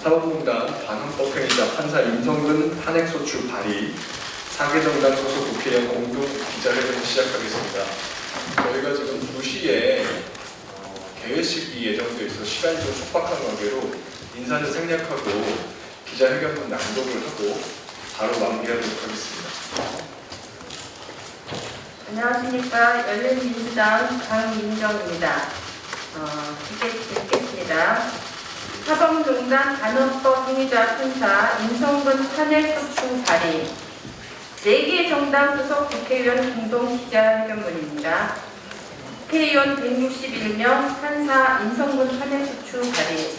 사법농단 반헌법행위자 판사 임성근 탄핵소추 발의 4개 정당 소속 국회의원 공동 기자회견을 시작하겠습니다. 저희가 지금 2시에 개회식이 예정되어 있어 시간이 좀 촉박한 관계로 인사는 생략하고 기자회견문 낭독을 하고 바로 마무리하도록 하겠습니다. 안녕하십니까. 열린민주당 강민정입니다. 읽겠습니다. 사법농단 반헌법 행위자 판사 임성근 탄핵소추 발의 4개 정당 소속 국회의원 공동 기자회견문입니다. 국회의원 161명 판사 임성근 탄핵소추 발의.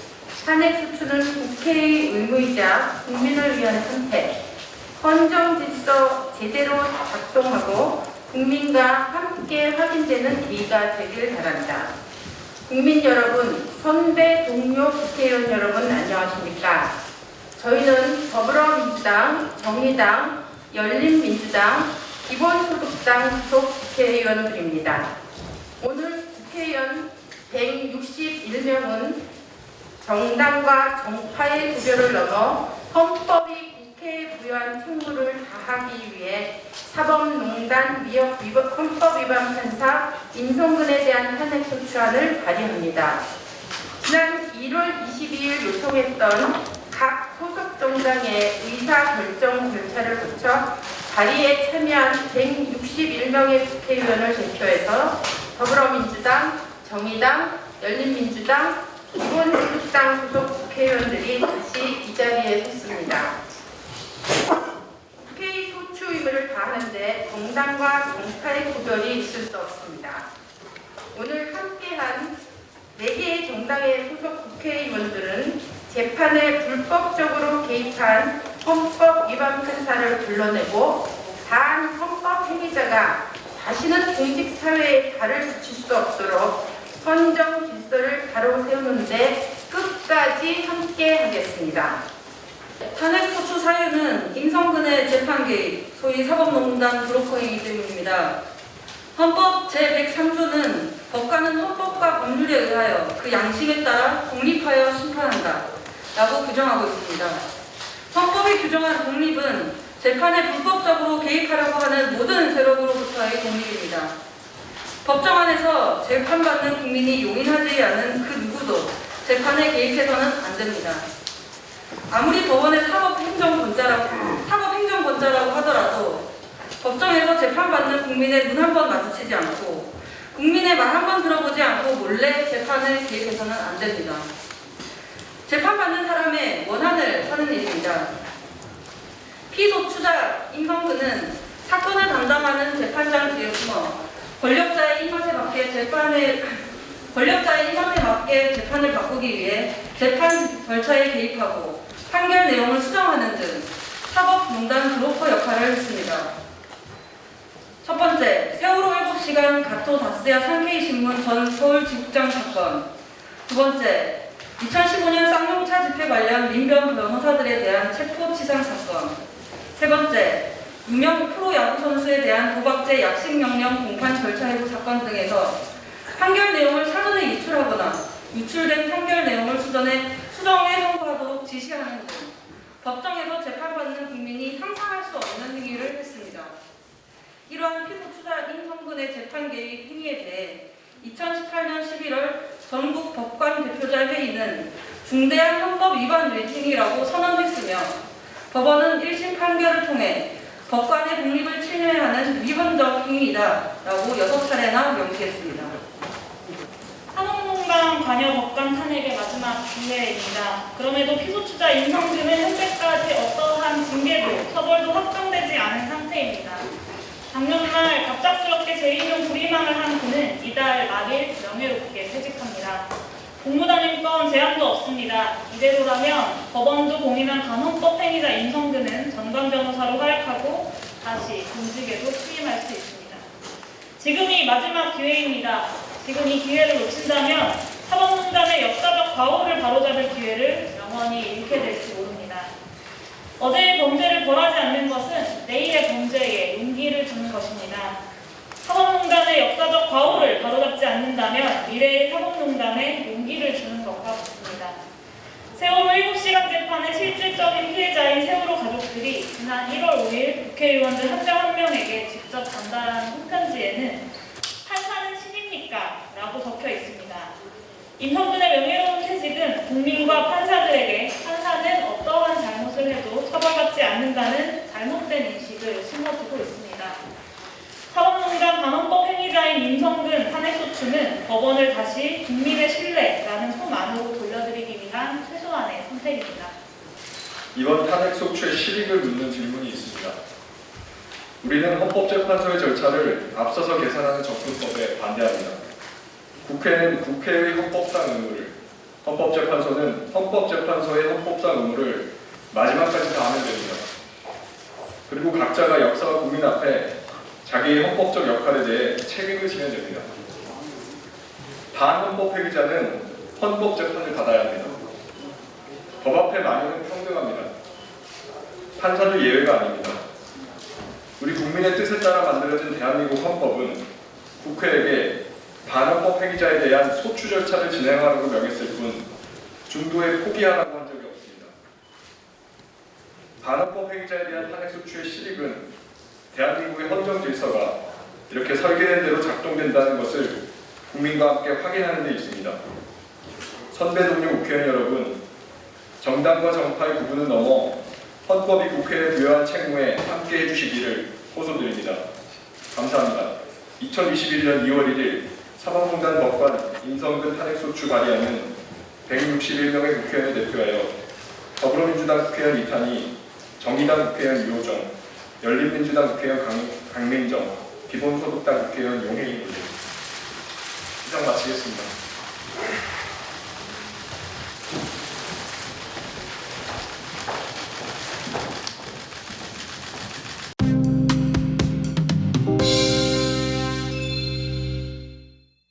탄핵소추는 국회의 의무이자 국민을 위한 선택, 헌정질서 제대로 작동하고 국민과 함께 확인되는 예의가 되길 바란다. 국민 여러분, 선배 동료 국회의원 여러분 안녕하십니까? 저희는 더불어민주당, 정의당, 열린민주당, 기본소득당 소속 국회의원들입니다. 오늘 국회의원 161명은 정당과 정파의 구별을 넘어 헌법이 국회에 부여한 책무를 다하기 위해 사법농단 위협 헌법 위반 판사 임성근에 대한 탄핵소추안을 발의합니다. 지난 1월 22일 요청했던 각 소속 정당의 의사결정 절차를 거쳐 발의에 참여한 161명의 국회의원을 대표해서 더불어민주당, 정의당, 열린민주당, 기본소득당 소속 국회의원들이 다시 이 자리에 섰습니다. 국회의 소추 의무를 다하는데 정당과 정파의 구별이 있을 수 없습니다. 오늘 함께한 4개의 정당의 소속 국회의원들은 재판에 불법적으로 개입한 헌법 위반 판사를 불러내고 단 헌법 행위자가 다시는 공직사회에 발을 붙일 수 없도록 헌정 질서를 바로 세우는데 끝까지 함께 하겠습니다. 탄핵소추 사유는 임성근의 재판 개입, 소위 사법농단 브로커이기 때문입니다. 헌법 제103조는 법관은 헌법과 법률에 의하여 그 양심에 따라 독립하여 심판한다 라고 규정하고 있습니다. 헌법이 규정한 독립은 재판에 불법적으로 개입하려고 하는 모든 세력으로부터의 독립입니다. 법정 안에서 재판받는 국민이 용인하지 않은 그 누구도 재판에 개입해서는 안 됩니다. 아무리 법원의 사법행정권자라고 하더라도 법정에서 재판받는 국민의 눈 한 번 마주치지 않고 국민의 말 한 번 들어보지 않고 몰래 재판에 개입해서는 안 됩니다. 재판받는 사람의 원한을 하는 일입니다. 피소추자 임성근은 사건을 담당하는 재판장 뒤에 숨어 권력자의 입맛에 맞게 재판을 바꾸기 위해 재판 절차에 개입하고 판결 내용을 수정하는 등 사법농단 브로커 역할을 했습니다. 첫 번째, 세월호 7시간 가토 다스야 상케이 신문 전 서울지국장 사건. 두 번째, 2015년 쌍용차 집회 관련 민변 변호사들에 대한 체포치상 사건. 세 번째, 유명 프로야구 선수에 대한 도박죄 약식명령 공판 절차 해부 사건 등에서 판결 내용을 사전에 유출하거나 유출된 판결 내용을 수정해 선고하도록 지시하는 등 법정에서 재판받는 국민이 상상할 수 없는 행위를 했습니다. 이러한 피소추자 임성근의 재판 개입 행위에 대해 2018년 11월 전국 법관 대표자 회의는 중대한 헌법 위반 행위라고 선언했으며 법원은 1심 판결을 통해 법관의 독립을 침해하는 위헌적 행위이다라고 6차례나 명시했습니다. 사법농단 관여 법관 탄핵의 마지막 기회입니다. 그럼에도 피소추자 임성근은 현재까지 어떠한 징계도 처벌도 확정되지 않은 상태입니다. 작년말 갑작스럽게 제2형 불임항을 한 그는 이달 말일 명예롭게 퇴직합니다. 공무단임권 제한도 없습니다. 이대로라면 법원도 공인한 반헌법 행위자 임성근은 전관 변호사로 활약하고 다시 공직에도 취임할 수 있습니다. 지금이 마지막 기회입니다. 지금 이 기회를 놓친다면 사법농단의 역사적 과오를 바로잡을 기회를 영원히 잃게 될지 모릅니다. 어제의 범죄를 벌하지 않는 것은 내일의 범죄에 용기를 주는 것입니다. 사법농단의 역사적 과오를 바로잡지 않는다면 미래의 사법농단에 용기를 주는 것과 같습니다. 세월호 7시간 재판의 실질적인 피해자인 세월호 가족들이 지난 1월 5일 국회의원들 한 명 한 명에게 직접 전달한 손편지에는 판사는 신입니까? 라고 적혀 있습니다. 임성근의 명예로운 퇴직은 국민과 판사들에게 판사는 어떠한 잘못을 해도 처벌받지 않는다는 잘못된 인식을 심어주고 있습니다. 사법농단 반헌법 행위자인 임성근 탄핵소추는 법원을 다시 국민의 신뢰라는 품 안으로 돌려드리기 위한 최소한의 선택입니다. 이번 탄핵소추의 실익을 묻는 질문이 있습니다. 우리는 헌법재판소의 절차를 앞서서 계산하는 접근법에 반대합니다. 국회는 국회의 헌법상 의무를, 헌법재판소는 헌법재판소의 헌법상 의무를 마지막까지 다하면 됩니다. 그리고 각자가 역사와 국민 앞에 자기의 헌법적 역할에 대해 책임을 지면 됩니다. 반헌법 행위자는 헌법재판을 받아야 합니다. 법 앞에 만인은 평등합니다. 판사도 예외가 아닙니다. 우리 국민의 뜻에 따라 만들어진 대한민국 헌법은 국회에게 반헌법 행위자에 대한 소추 절차를 진행하라고 명했을 뿐 중도에 포기하라고 한 적이 없습니다. 반헌법 행위자에 대한 탄핵소추의 실익은 대한민국의 헌정 질서가 이렇게 설계된 대로 작동된다는 것을 국민과 함께 확인하는 데 있습니다. 선배 동료 국회의원 여러분, 정당과 정파의 구분을 넘어 헌법이 국회에 부여한 책무에 함께 해주시기를 호소드립니다. 감사합니다. 2021년 2월 1일 사법농단 법관 임성근 탄핵소추 발의안은 161명의 국회의원을 대표하여 더불어민주당 국회의원 이탄희, 정의당 국회의원 유호정, 열린민주당 국회의원 강민정, 기본소득당 국회의원 용혜인 이상 마치겠습니다.